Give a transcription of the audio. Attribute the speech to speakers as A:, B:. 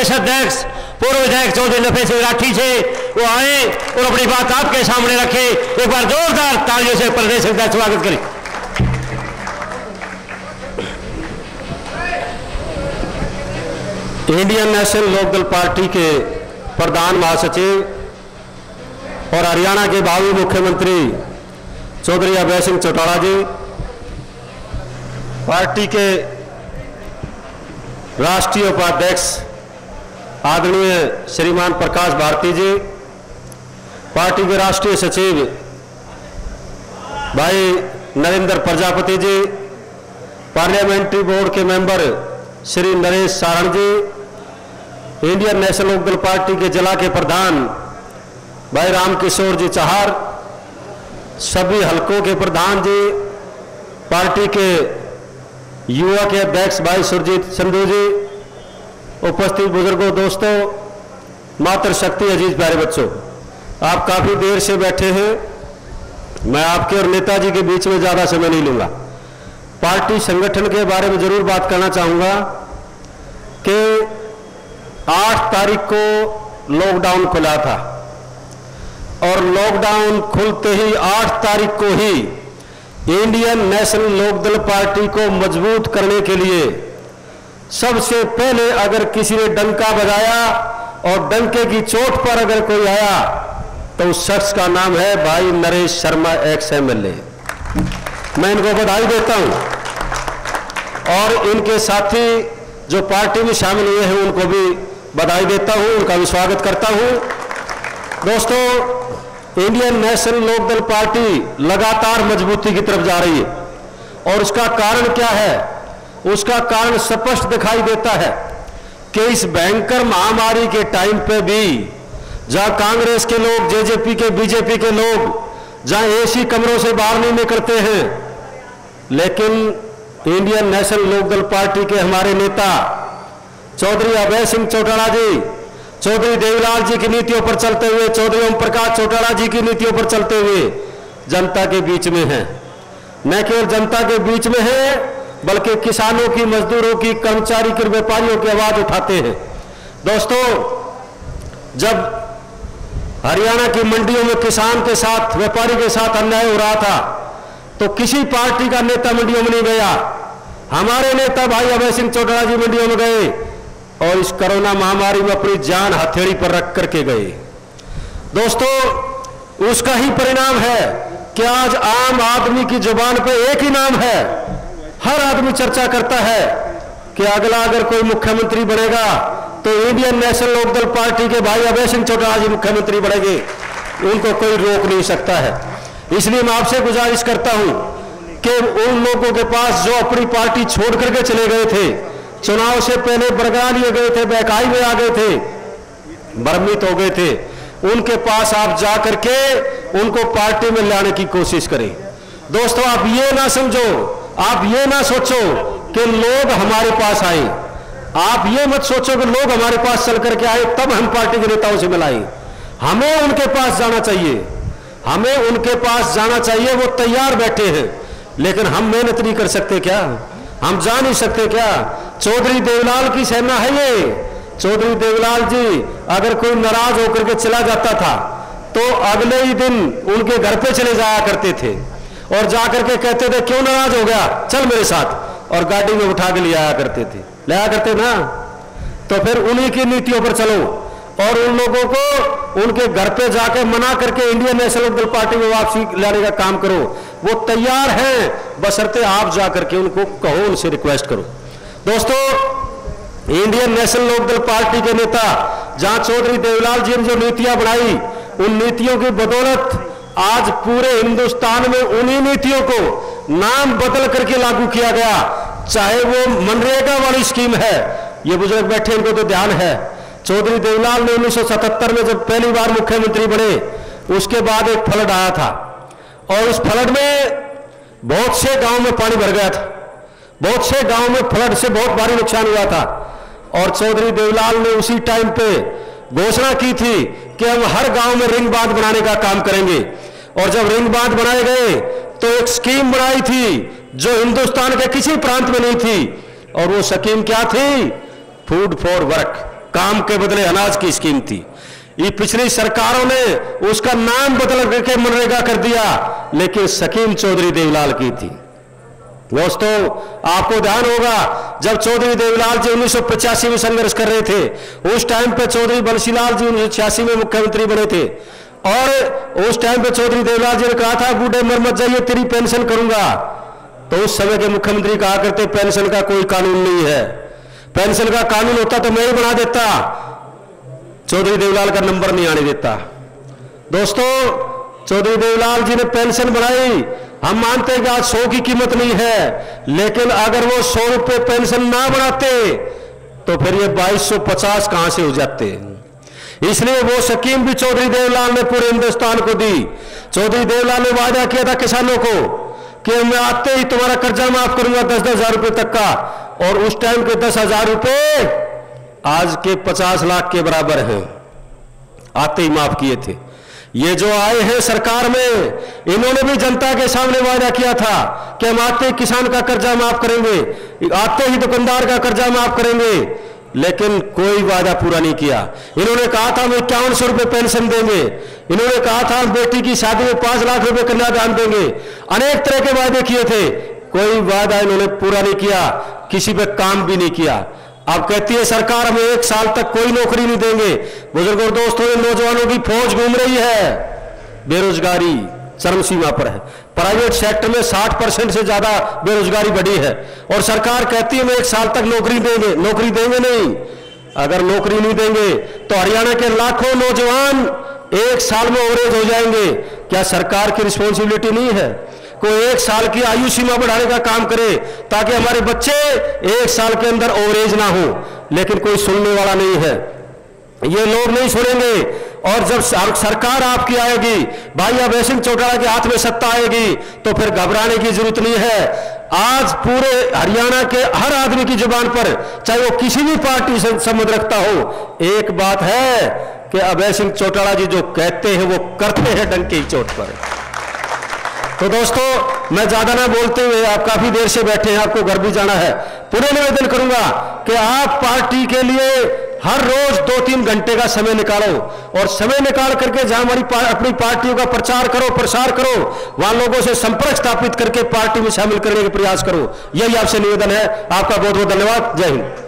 A: प्रदेश अध्यक्ष पूर्व विधायक चौधरी नफे सिंह राठी से वो आए और अपनी बात आपके सामने रखे। एक बार जोरदार तालियों से प्रदेश अध्यक्ष स्वागत करें।
B: इंडियन नेशनल लोकदल पार्टी के प्रधान महासचिव और हरियाणा के भावी मुख्यमंत्री चौधरी अभय सिंह चौटाला जी, पार्टी के राष्ट्रीय उपाध्यक्ष आदरणीय श्रीमान प्रकाश भारती जी, पार्टी के राष्ट्रीय सचिव भाई नरेंद्र प्रजापति जी, पार्लियामेंट्री बोर्ड के मेंबर श्री नरेश सारण जी, इंडियन नेशनल लोकदल पार्टी के जिला के प्रधान भाई रामकिशोर जी चाहर, सभी हलकों के प्रधान जी, पार्टी के युवा के अध्यक्ष भाई सुरजीत संधू जी, उपस्थित बुजुर्गों, दोस्तों, मातृशक्ति अजीज प्यारे बच्चों, आप काफी देर से बैठे हैं। मैं आपके और नेताजी के बीच में ज्यादा समय नहीं लूंगा। पार्टी संगठन के बारे में जरूर बात करना चाहूंगा कि 8 तारीख को लॉकडाउन खुला था और लॉकडाउन खुलते ही 8 तारीख को ही इंडियन नेशनल लोकदल पार्टी को मजबूत करने के लिए सबसे पहले अगर किसी ने डंका बजाया और डंके की चोट पर अगर कोई आया तो उस शख्स का नाम है भाई नरेश शर्मा, एक्स MLA। मैं इनको बधाई देता हूं और इनके साथी जो पार्टी में शामिल हुए हैं उनको भी बधाई देता हूं, उनका भी स्वागत करता हूं। दोस्तों, इंडियन नेशनल लोकदल पार्टी लगातार मजबूती की तरफ जा रही है और उसका कारण क्या है? उसका कारण स्पष्ट दिखाई देता है कि इस भयंकर महामारी के टाइम पे भी जहां कांग्रेस के लोग, जेजेपी के, बीजेपी के लोग जहां एसी कमरों से बाहर नहीं निकलते हैं, लेकिन इंडियन नेशनल लोकदल पार्टी के हमारे नेता चौधरी अभय सिंह चौटाला जी, चौधरी देवीलाल जी की नीतियों पर चलते हुए, चौधरी ओम प्रकाश चौटाला जी की नीतियों पर चलते हुए जनता के बीच में है। न केवल जनता के बीच में है बल्कि किसानों की, मजदूरों की, कर्मचारी की, व्यापारियों की आवाज उठाते हैं। दोस्तों, जब हरियाणा की मंडियों में किसान के साथ, व्यापारी के साथ अन्याय हो रहा था तो किसी पार्टी का नेता मंडियों में नहीं गया। हमारे नेता भाई अभय सिंह चौटाला जी मंडियों में गए और इस कोरोना महामारी में अपनी जान हथेली पर रख करके गए। दोस्तों, उसका ही परिणाम है कि आज आम आदमी की जुबान पे एक ही नाम है, हर आदमी चर्चा करता है कि अगला अगर कोई मुख्यमंत्री बनेगा तो इंडियन नेशनल लोकदल पार्टी के भाई अभय सिंह चौटाला जी मुख्यमंत्री बनेंगे, उनको कोई रोक नहीं सकता है। इसलिए मैं आपसे गुजारिश करता हूं कि उन लोगों के पास जो अपनी पार्टी छोड़ करके चले गए थे, चुनाव से पहले बरगरा लिए गए थे, बहकाई में आ गए थे, भ्रमित हो गए थे, उनके पास आप जा करके उनको पार्टी में लाने की कोशिश करें। दोस्तों, आप ये ना समझो, आप ये ना सोचो कि लोग हमारे पास आए, आप ये मत सोचो कि लोग हमारे पास चल करके आए तब हम पार्टी के नेताओं से मिलाएं। हमें उनके पास जाना चाहिए, हमें उनके पास जाना चाहिए। वो तैयार बैठे हैं, लेकिन हम मेहनत नहीं कर सकते क्या? हम जा नहीं सकते क्या? चौधरी देवीलाल की सेना है ये। चौधरी देवीलाल जी अगर कोई नाराज होकर के चला जाता था तो अगले ही दिन उनके घर पे चले जाया करते थे और जाकर के कहते थे क्यों नाराज हो गया, चल मेरे साथ, और गाड़ी में उठा के ले आया करते थे, लाया करते ना। तो फिर उन्हीं की नीतियों पर चलो और उन लोगों को उनके घर पे जाके मना करके इंडियन नेशनल लोकदल पार्टी में वापसी लाने का काम करो। वो तैयार हैं, बशर्ते आप जाकर के उनको कहो, उनसे रिक्वेस्ट करो। दोस्तों, इंडियन नेशनल लोकदल पार्टी के नेता जहां चौधरी देवीलाल जी ने जो नीतियां बनाई, उन नीतियों की बदौलत आज पूरे हिंदुस्तान में उन्हीं नीतियों को नाम बदल करके लागू किया गया। चाहे वो मनरेगा वाली स्कीम है, ये बुजुर्ग बैठे इनको तो ध्यान है। चौधरी देवीलाल ने 1977 में जब पहली बार मुख्यमंत्री बने, उसके बाद एक फ्लड आया था और उस फ्लड में बहुत से गांव में पानी भर गया था, बहुत से गांव में फ्लड से बहुत भारी नुकसान हुआ था। और चौधरी देवीलाल ने उसी टाइम पे घोषणा की थी कि हम हर गांव में रिंग बांध बनाने का काम करेंगे। और जब रिंग बांध बनाए गए तो एक स्कीम बनाई थी जो हिंदुस्तान के किसी प्रांत में नहीं थी, और वो स्कीम क्या थी? फूड फॉर वर्क, काम के बदले अनाज की स्कीम थी। ये पिछली सरकारों ने उसका नाम बदल करके मनरेगा कर दिया, लेकिन स्कीम चौधरी देवीलाल की थी। दोस्तों, आपको ध्यान होगा जब चौधरी देवीलाल जी 1985 में संघर्ष कर रहे थे, उस टाइम पे चौधरी बंसीलाल जी 1986 में मुख्यमंत्री बने थे, और उस टाइम पे चौधरी देवीलाल जी ने कहा था बूढ़े मर मत जाइए, तेरी पेंशन करूंगा। तो उस समय के मुख्यमंत्री कहा करते पेंशन का कोई कानून नहीं है, पेंशन का कानून होता तो मैं ही बना देता, चौधरी देवीलाल का नंबर नहीं आने देता। दोस्तों, चौधरी देवीलाल जी ने पेंशन बनाई। हम मानते हैं कि आज 100 की कीमत नहीं है, लेकिन अगर वो 100 रुपये पेंशन ना बनाते तो फिर ये 2250 कहां से हो जाते। इसलिए वो स्कीम भी चौधरी देवीलाल ने पूरे हिंदुस्तान को दी। चौधरी देवीलाल ने वादा किया था किसानों को कि मैं आते ही तुम्हारा कर्जा माफ करूंगा 10-10 हजार रुपए तक का, और उस टाइम के 10,000 रुपए आज के 50 लाख के बराबर हैं, आते ही माफ किए थे। ये जो आए हैं सरकार में, इन्होंने भी जनता के सामने वादा किया था कि हम आते ही किसान का कर्जा माफ करेंगे, आते ही दुकानदार का कर्जा माफ करेंगे, लेकिन कोई वादा पूरा नहीं किया। इन्होंने कहा था हम 5100 रुपये पेंशन देंगे, इन्होंने कहा था हम बेटी की शादी में 5 लाख रुपए कन्यादान देंगे, अनेक तरह के वादे किए थे, कोई वादा इन्होंने पूरा नहीं किया, किसी पे काम भी नहीं किया। अब कहती है सरकार हमें 1 साल तक कोई नौकरी नहीं देंगे। बुजुर्गों, दोस्तों, नौजवानों की फौज घूम रही है, बेरोजगारी चरम सीमा पर है। प्राइवेट सेक्टर में 60% से ज्यादा बेरोजगारी बढ़ी है, और सरकार कहती है हम 1 साल तक नौकरी देंगे। नौकरी देंगे नहीं। अगर नौकरी नहीं देंगे तो हरियाणा के लाखों नौजवान 1 साल में ओवरेज हो जाएंगे। क्या सरकार की रिस्पॉन्सिबिलिटी नहीं है कोई 1 साल की आयु सीमा बढ़ाने का काम करे, ताकि हमारे बच्चे 1 साल के अंदर ओवरेज ना हो? लेकिन कोई सुनने वाला नहीं है, ये लोग नहीं सुनेंगे। और जब सरकार आपकी आएगी, भाई अभय सिंह चौटाला के हाथ में सत्ता आएगी, तो फिर घबराने की जरूरत नहीं है। आज पूरे हरियाणा के हर आदमी की जुबान पर, चाहे वो किसी भी पार्टी से संबंध रखता हो, एक बात है कि अभय सिंह चौटाला जी जो कहते हैं वो करते हैं डंके की चोट पर। तो दोस्तों, मैं ज्यादा ना बोलते हुए, आप काफी देर से बैठे हैं, आपको घर भी जाना है, पूरे निवेदन करूंगा कि आप पार्टी के लिए हर रोज 2-3 घंटे का समय निकालो, और समय निकाल करके जहां हमारी अपनी पार्टियों का प्रचार करो, प्रसार करो, वहां लोगों से संपर्क स्थापित करके पार्टी में शामिल करने का प्रयास करो। यही आपसे निवेदन है। आपका बहुत बहुत धन्यवाद। जय हिंद।